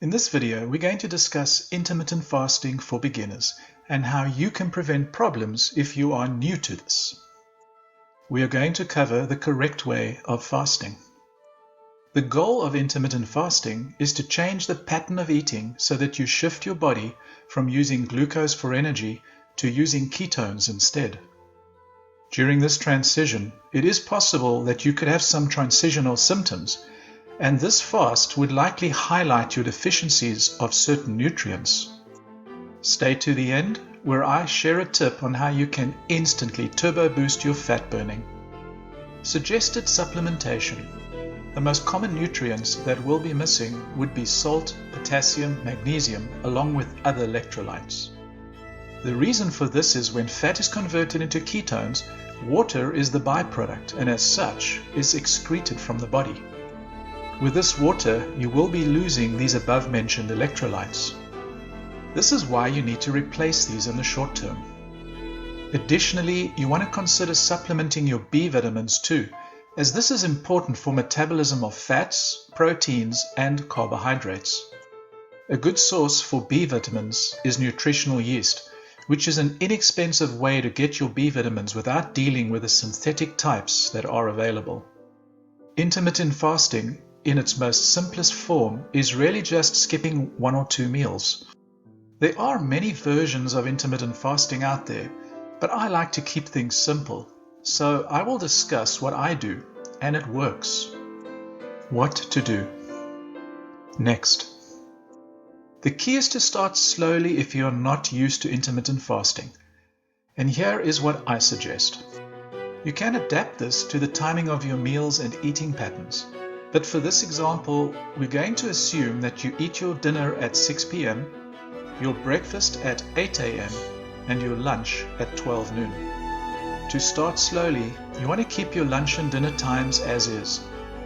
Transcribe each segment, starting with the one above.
In this video, we're going to discuss intermittent fasting for beginners and how you can prevent problems if you are new to this. We are going to cover the correct way of fasting. The goal of intermittent fasting is to change the pattern of eating so that you shift your body from using glucose for energy to using ketones instead. During this transition, it is possible that you could have some transitional symptoms, and this fast would likely highlight your deficiencies of certain nutrients. Stay to the end, where I share a tip on how you can instantly turbo boost your fat burning. Suggested supplementation. The most common nutrients that will be missing would be salt, potassium, magnesium, along with other electrolytes. The reason for this is when fat is converted into ketones, water is the byproduct and as such is excreted from the body. With this water, you will be losing these above-mentioned electrolytes. This is why you need to replace these in the short term. Additionally, you want to consider supplementing your B vitamins too, as this is important for metabolism of fats, proteins, and carbohydrates. A good source for B vitamins is nutritional yeast, which is an inexpensive way to get your B vitamins without dealing with the synthetic types that are available. Intermittent fasting, in its most simplest form, is really just skipping 1 or 2 meals. There are many versions of intermittent fasting out there, but I like to keep things simple, so I will discuss what I do, and it works. What to do. Next. The key is to start slowly if you are not used to intermittent fasting. And here is what I suggest. You can adapt this to the timing of your meals and eating patterns. But for this example, we're going to assume that you eat your dinner at 6 p.m., your breakfast at 8 a.m., and your lunch at 12 noon. To start slowly, you want to keep your lunch and dinner times as is,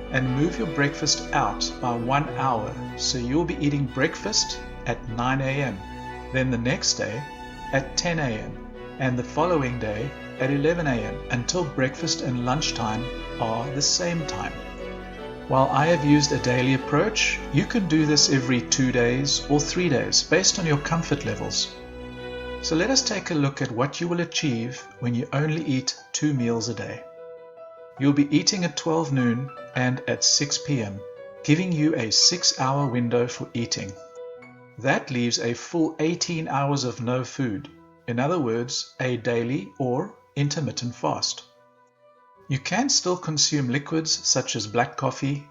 and move your breakfast out by 1 hour, so you'll be eating breakfast at 9 a.m., then the next day at 10 a.m., and the following day at 11 a.m. until breakfast and lunchtime are the same time. While I have used a daily approach, you can do this every 2 days or 3 days based on your comfort levels. So let us take a look at what you will achieve when you only eat 2 meals a day. You'll be eating at 12 noon and at 6 p.m., giving you a 6-hour window for eating. That leaves a full 18 hours of no food, in other words, a daily or intermittent fast. You can still consume liquids such as black coffee,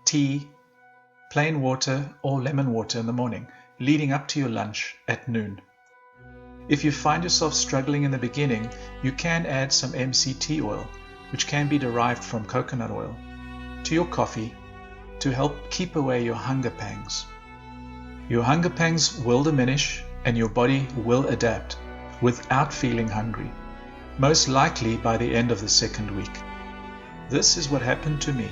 tea, plain water or lemon water in the morning, leading up to your lunch at noon. If you find yourself struggling in the beginning, you can add some MCT oil, which can be derived from coconut oil, to your coffee to help keep away your hunger pangs. Your hunger pangs will diminish and your body will adapt without feeling hungry, most likely by the end of the second week. This is what happened to me.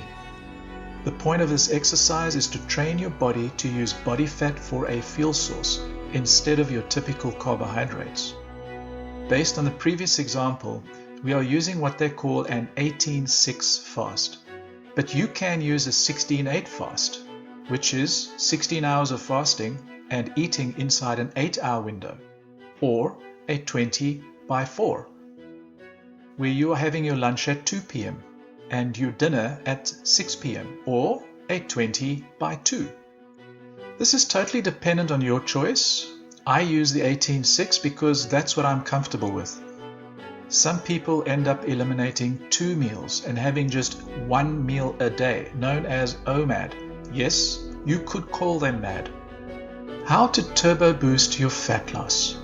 The point of this exercise is to train your body to use body fat for a fuel source instead of your typical carbohydrates. Based on the previous example, we are using what they call an 18-6 fast, but you can use a 16-8 fast, which is 16 hours of fasting and eating inside an 8-hour window, or a 20-by-4, where you are having your lunch at 2 p.m. and your dinner at 6 p.m., or a 20-by-2. This is totally dependent on your choice. I use the 18-6 because that's what I'm comfortable with. Some people end up eliminating 2 meals and having just 1 meal a day, known as OMAD. Yes, you could call them mad. How to turbo boost your fat loss.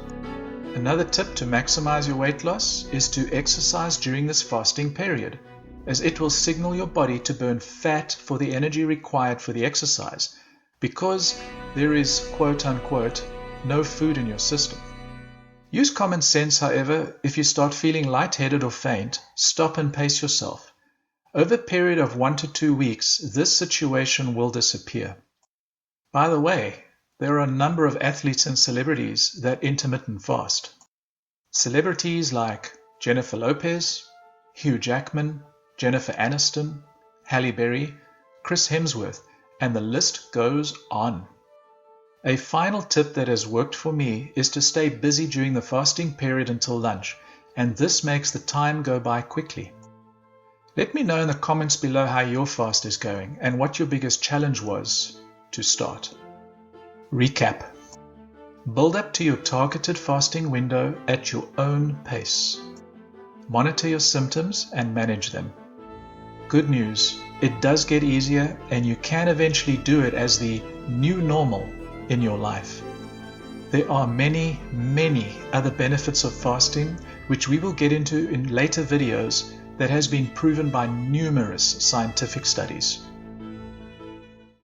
Another tip to maximize your weight loss is to exercise during this fasting period, as it will signal your body to burn fat for the energy required for the exercise, because there is quote-unquote no food in your system. Use common sense, however. If you start feeling lightheaded or faint, stop and pace yourself. Over a period of 1 to 2 weeks, this situation will disappear. By the way, there are a number of athletes and celebrities that intermittent fast. Celebrities like Jennifer Lopez, Hugh Jackman, Jennifer Aniston, Halle Berry, Chris Hemsworth, and the list goes on. A final tip that has worked for me is to stay busy during the fasting period until lunch, and this makes the time go by quickly. Let me know in the comments below how your fast is going and what your biggest challenge was to start. Recap. Build up to your targeted fasting window at your own pace. Monitor your symptoms and manage them. Good news, it does get easier and you can eventually do it as the new normal in your life. There are many other benefits of fasting which we will get into in later videos that has been proven by numerous scientific studies.